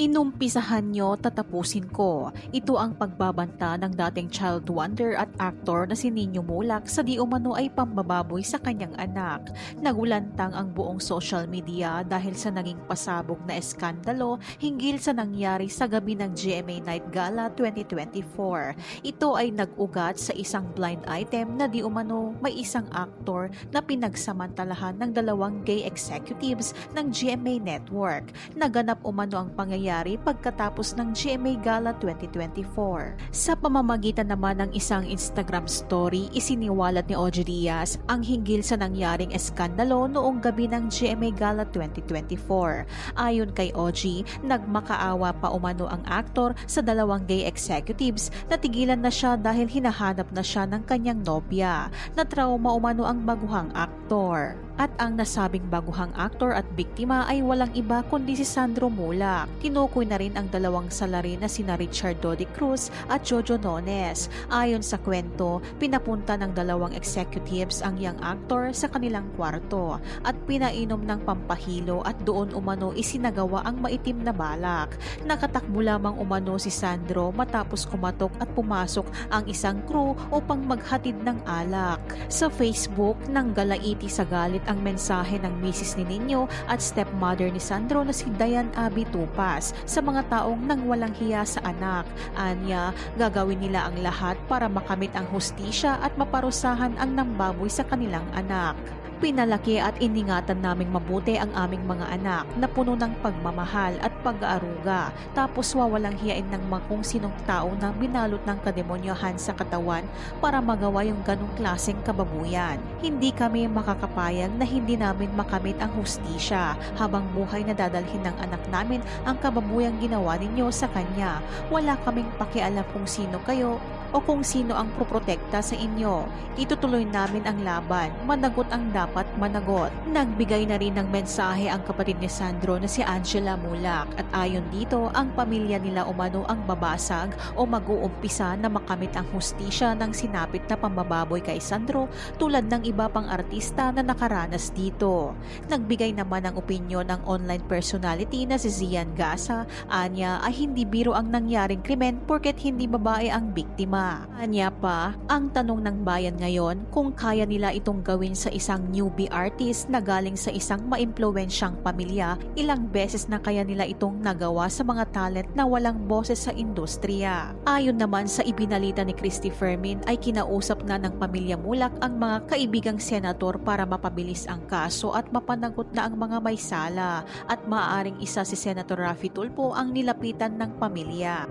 Inumpisahan nyo, tatapusin ko. Ito ang pagbabanta ng dating child wonder at actor na si Nino Mulak sa di umano ay pambababoy sa kanyang anak. Nagulantang ang buong social media dahil sa naging pasabog na eskandalo hinggil sa nangyari sa gabi ng GMA Night Gala 2024. Ito ay nag-ugat sa isang blind item na di umano may isang actor na pinagsamantalahan ng dalawang gay executives ng GMA Network. Naganap umano ang pangyayari pagkatapos ng GMA Gala 2024. Sa pamamagitan naman ng isang Instagram story, isiniwalat ni Ogie Diaz ang hinggil sa nangyaring eskandalo noong gabi ng GMA Gala 2024. Ayon kay Ogie, nagmakaawa pa umano ang aktor sa dalawang gay executives na tigilan na siya dahil hinahanap na siya ng kanyang nobya. Na trauma umano ang baguhang aktor. At ang nasabing baguhang aktor at biktima ay walang iba kundi si Sandro Mulak. Tinukoy na rin ang dalawang salarin na sina Richard Dodi Cruz at Jojo Nones. Ayon sa kwento, pinapunta ng dalawang executives ang young actor sa kanilang kwarto at pinainom ng pampahilo at doon umano isinagawa ang maitim na balak. Nakatakbo lamang umano si Sandro matapos kumatok at pumasok ang isang crew upang maghatid ng alak. Sa Facebook, nanggalaiti sa galit ang mensahe ng misis ni Nino at stepmother ni Sandro na si Dayan Abby Tupas sa mga taong nang walang hiya sa anak. Anya, gagawin nila ang lahat para makamit ang hustisya at maparusahan ang nambaboy sa kanilang anak. Pinalaki at iningatan naming mabuti ang aming mga anak na puno ng pagmamahal at pag-aaruga. Tapos wawalang hiyain ng mga kung sinong tao na binalot ng kademonyohan sa katawan para magawa yung ganong klaseng kababuyan. Hindi kami makakapayag na hindi namin makamit ang hustisya habang buhay na dadalhin ng anak namin ang kababuyang ginawa ninyo sa kanya. Wala kaming pakialam kung sino kayo o kung sino ang proprotekta sa inyo. Itutuloy namin ang laban. Managot ang dapat managot. Nagbigay na rin ng mensahe ang kapatid ni Sandro na si Angela Mulak at ayon dito, ang pamilya nila umano ang babasag o mag-uumpisa na makamit ang hustisya ng sinapit na pambababoy kay Sandro tulad ng iba pang artista na nakaranas dito. Nagbigay naman ng opinyon ng online personality na si Zian Gasa. Anya ay hindi biro ang nangyaring krimen porket hindi babae ang biktima. Anya pa, ang tanong ng bayan ngayon kung kaya nila itong gawin sa isang newbie artist na galing sa isang maimpluwensyang pamilya, ilang beses na kaya nila itong nagawa sa mga talent na walang boses sa industriya. Ayon naman sa ibinalita ni Christy Fermin ay kinausap na ng pamilya Mulak ang mga kaibigang senador para mapabilis ang kaso at mapanagot na ang mga may sala at maaaring isa si Senator Raffy Tulfo ang nilapitan ng pamilya.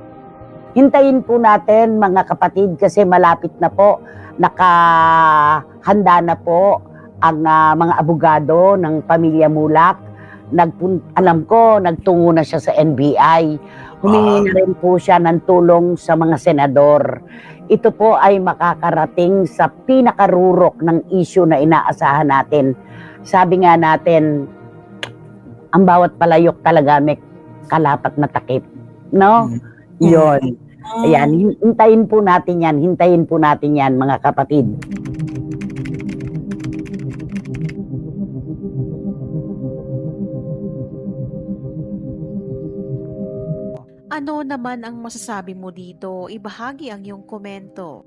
Hintayin po natin mga kapatid kasi malapit na po, nakahanda na po ang mga abogado ng pamilya Mulak. Alam ko, nagtungo na siya sa NBI. Humingi na rin po siya ng tulong sa mga senador. Ito po ay makakarating sa pinakarurok ng issue na inaasahan natin. Sabi nga natin, ang bawat palayok talaga may kalapat na takip. No? Yun. Ayan, hintayin po natin yan mga kapatid. Ano naman ang masasabi mo dito? Ibahagi ang iyong komento.